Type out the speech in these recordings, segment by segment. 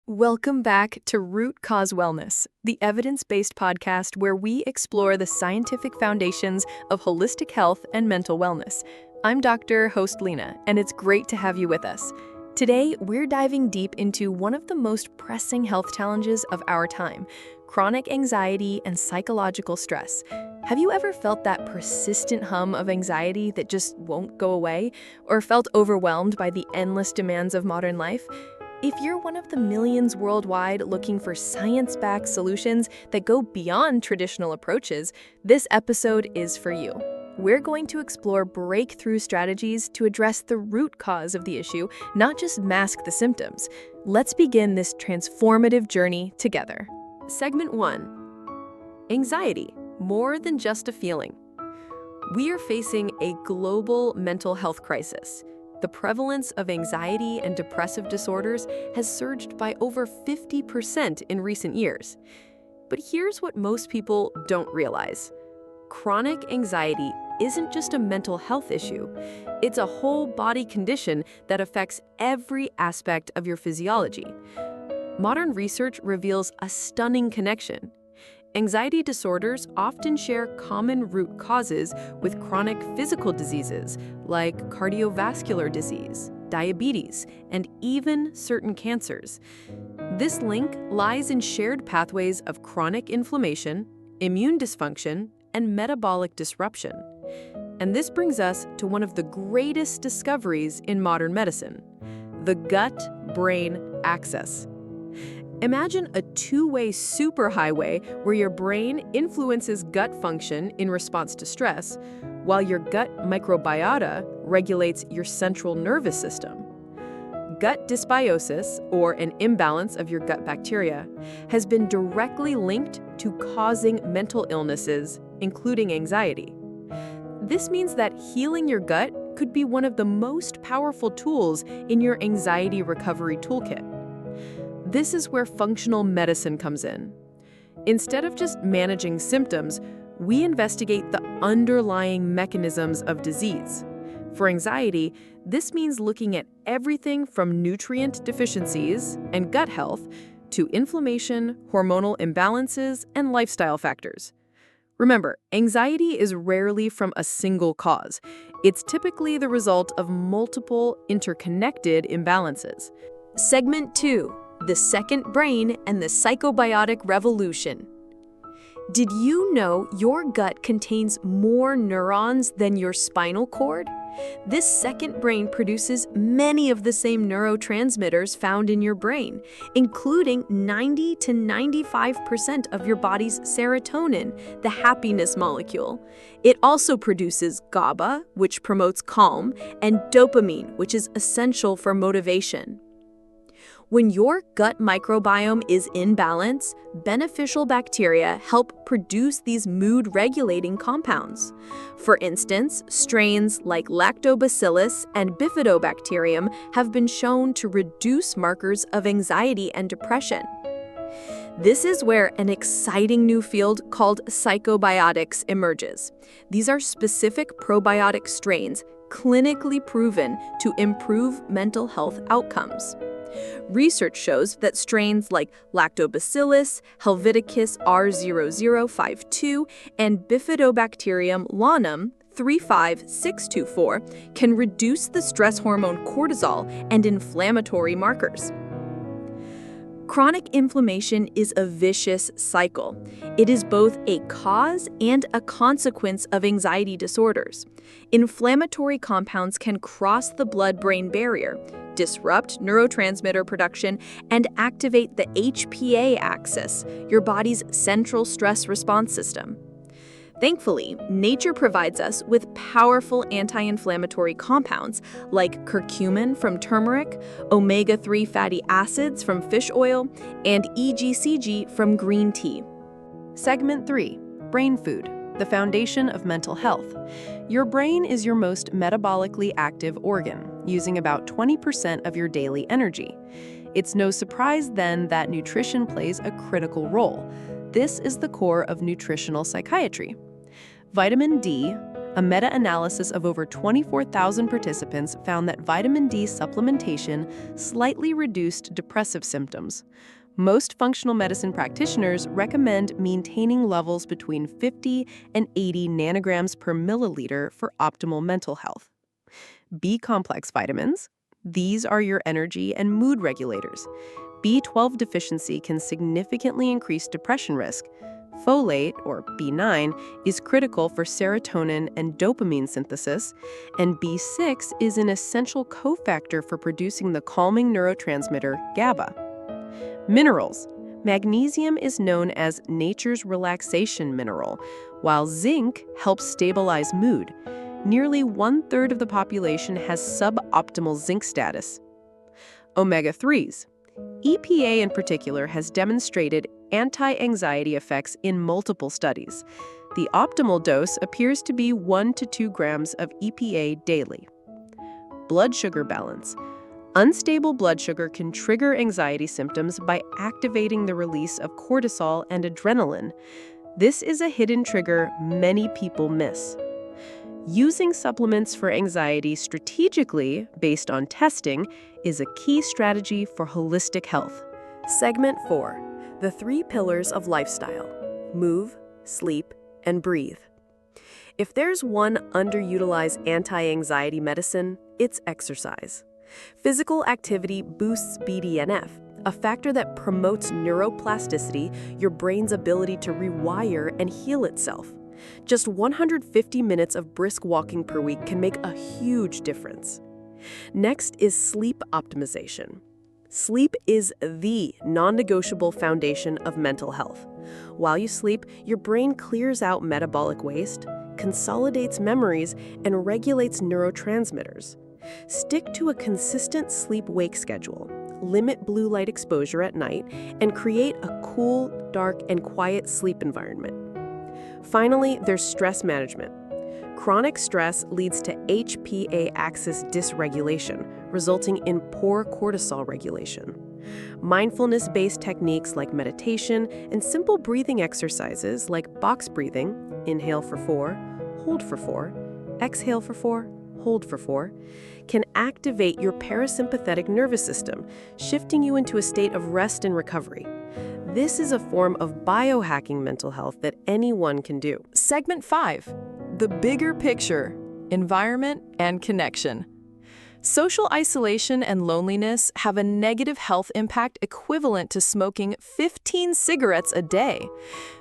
Welcome back to Root Cause Wellness, the evidence-based podcast where we explore the scientific foundations of holistic health and mental wellness. I'm Dr. Host Lena, and it's great to have you with us. Today, we're diving deep into one of the most pressing health challenges of our time, chronic anxiety and psychological stress. Have you ever felt that persistent hum of anxiety that just won't go away, or felt overwhelmed by the endless demands of modern life? If you're one of the millions worldwide looking for science-backed solutions that go beyond traditional approaches, this episode is for you. We're going to explore breakthrough strategies to address the root cause of the issue, not just mask the symptoms. Let's begin this transformative journey together. Segment 1. Anxiety, more than just a feeling. We are facing a global mental health crisis. The prevalence of anxiety and depressive disorders has surged by over 50% in recent years. But here's what most people don't realize. Chronic anxiety isn't just a mental health issue. It's a whole body condition that affects every aspect of your physiology. Modern research reveals a stunning connection. Anxiety disorders often share common root causes with chronic physical diseases like cardiovascular disease, diabetes, and even certain cancers. This link lies in shared pathways of chronic inflammation, immune dysfunction, and metabolic disruption. And this brings us to one of the greatest discoveries in modern medicine, the gut-brain axis. Imagine a two-way superhighway where your brain influences gut function in response to stress, while your gut microbiota regulates your central nervous system. Gut dysbiosis, or an imbalance of your gut bacteria, has been directly linked to causing mental illnesses, including anxiety. This means that healing your gut could be one of the most powerful tools in your anxiety recovery toolkit. This is where functional medicine comes in. Instead of just managing symptoms, we investigate the underlying mechanisms of disease. For anxiety, this means looking at everything from nutrient deficiencies and gut health to inflammation, hormonal imbalances, and lifestyle factors. Remember, anxiety is rarely from a single cause. It's typically the result of multiple interconnected imbalances. Segment 2. The second brain and the psychobiotic revolution. Did you know your gut contains more neurons than your spinal cord? This second brain produces many of the same neurotransmitters found in your brain, including 90 to 95% of your body's serotonin, the happiness molecule. It also produces GABA, which promotes calm, and dopamine, which is essential for motivation. When your gut microbiome is in balance, beneficial bacteria help produce these mood-regulating compounds. For instance, strains like lactobacillus and bifidobacterium have been shown to reduce markers of anxiety and depression. This is where an exciting new field called psychobiotics emerges. These are specific probiotic strains clinically proven to improve mental health outcomes. Research shows that strains like Lactobacillus, Helveticus R0052, and Bifidobacterium lanum 35624 can reduce the stress hormone cortisol and inflammatory markers. Chronic inflammation is a vicious cycle. It is both a cause and a consequence of anxiety disorders. Inflammatory compounds can cross the blood-brain barrier, disrupt neurotransmitter production, and activate the HPA axis, your body's central stress response system. Thankfully, nature provides us with powerful anti-inflammatory compounds like curcumin from turmeric, omega-3 fatty acids from fish oil, and EGCG from green tea. Segment 3. Brain food, the foundation of mental health. Your brain is your most metabolically active organ, using about 20% of your daily energy. It's no surprise then that nutrition plays a critical role. This is the core of nutritional psychiatry. Vitamin D, A meta-analysis of over 24,000 participants found that vitamin D supplementation slightly reduced depressive symptoms. Most functional medicine practitioners recommend maintaining levels between 50 and 80 nanograms per milliliter for optimal mental health. B-complex vitamins. These are your energy and mood regulators. B12 deficiency can significantly increase depression risk. Folate, or B9, is critical for serotonin and dopamine synthesis, and B6 is an essential cofactor for producing the calming neurotransmitter GABA. Minerals. Magnesium is known as nature's relaxation mineral, while zinc helps stabilize mood. Nearly 1/3 of the population has suboptimal zinc status. Omega-3s. EPA in particular has demonstrated anti-anxiety effects in multiple studies. The optimal dose appears to be 1 to 2 grams of EPA daily. Blood sugar balance. Unstable blood sugar can trigger anxiety symptoms by activating the release of cortisol and adrenaline. This is a hidden trigger many people miss. Using supplements for anxiety strategically, based on testing, is a key strategy for holistic health. Segment 4. The 3 pillars of lifestyle: move, sleep, and breathe. If there's one underutilized anti-anxiety medicine, it's exercise. Physical activity boosts BDNF, a factor that promotes neuroplasticity, your brain's ability to rewire and heal itself. Just 150 minutes of brisk walking per week can make a huge difference. Next is sleep optimization. Sleep is the non-negotiable foundation of mental health. While you sleep, your brain clears out metabolic waste, consolidates memories, and regulates neurotransmitters. Stick to a consistent sleep-wake schedule, limit blue light exposure at night, and create a cool, dark, and quiet sleep environment. Finally, there's stress management. Chronic stress leads to HPA axis dysregulation, resulting in poor cortisol regulation. Mindfulness-based techniques like meditation and simple breathing exercises like box breathing, inhale for 4, hold for 4, exhale for 4, hold for 4, can activate your parasympathetic nervous system, shifting you into a state of rest and recovery. This is a form of biohacking mental health that anyone can do. Segment 5. The bigger picture: environment and connection. Social isolation and loneliness have a negative health impact equivalent to smoking 15 cigarettes a day.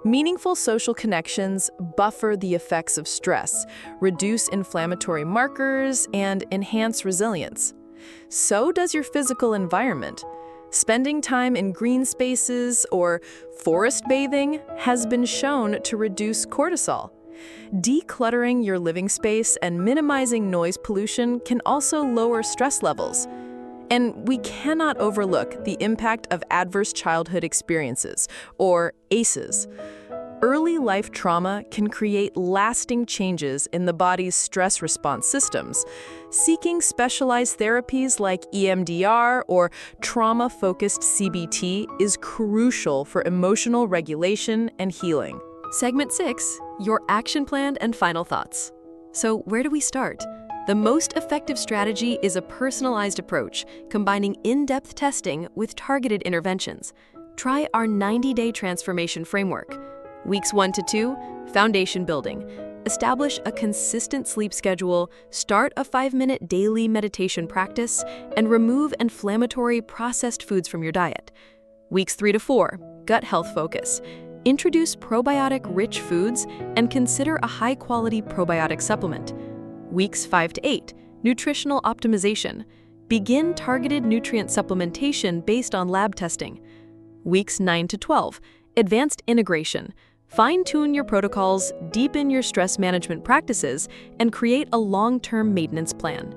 Meaningful social connections buffer the effects of stress, reduce inflammatory markers, and enhance resilience. So does your physical environment. Spending time in green spaces or forest bathing has been shown to reduce cortisol. Decluttering your living space and minimizing noise pollution can also lower stress levels. And we cannot overlook the impact of adverse childhood experiences, or ACEs. Early life trauma can create lasting changes in the body's stress response systems. Seeking specialized therapies like EMDR or trauma-focused CBT is crucial for emotional regulation and healing. Segment 6, your action plan and final thoughts. So where do we start? The most effective strategy is a personalized approach, combining in-depth testing with targeted interventions. Try our 90-day transformation framework. Weeks 1 to 2, foundation building. Establish a consistent sleep schedule, start a 5-minute daily meditation practice, and remove inflammatory processed foods from your diet. Weeks 3 to 4, gut health focus. Introduce probiotic-rich foods and consider a high-quality probiotic supplement. Weeks 5 to 8, nutritional optimization. Begin targeted nutrient supplementation based on lab testing. Weeks 9 to 12, advanced integration. Fine-tune your protocols, deepen your stress management practices, and create a long-term maintenance plan.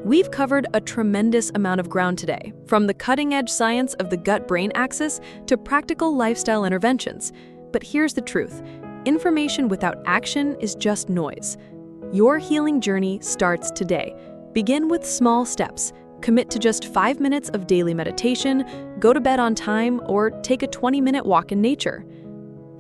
We've covered a tremendous amount of ground today, from the cutting-edge science of the gut-brain axis to practical lifestyle interventions. But here's the truth: information without action is just noise. Your healing journey starts today. Begin with small steps. Commit to just 5 minutes of daily meditation, go to bed on time, or take a 20-minute walk in nature.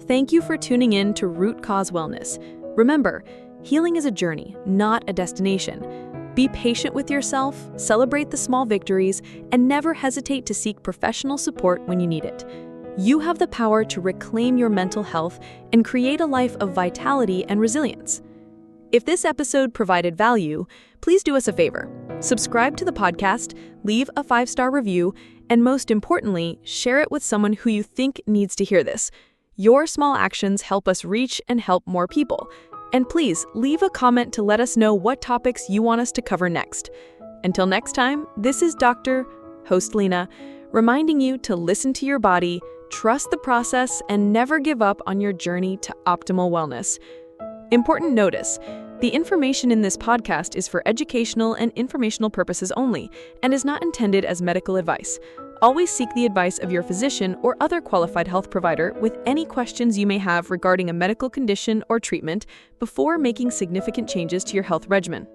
Thank you for tuning in to Root Cause Wellness. Remember, Healing is a journey, not a destination. Be patient with yourself, celebrate the small victories, and never hesitate to seek professional support when you need it. You have the power to reclaim your mental health and create a life of vitality and resilience. If this episode provided value, please do us a favor. Subscribe to the podcast, leave a 5-star review, and most importantly, share it with someone who you think needs to hear this. Your small actions help us reach and help more people. And please leave a comment to let us know what topics you want us to cover next. Until next time, this is Dr. Host Lena, reminding you to listen to your body, trust the process, and never give up on your journey to optimal wellness. Important notice: the information in this podcast is for educational and informational purposes only and is not intended as medical advice. Always seek the advice of your physician or other qualified health provider with any questions you may have regarding a medical condition or treatment before making significant changes to your health regimen.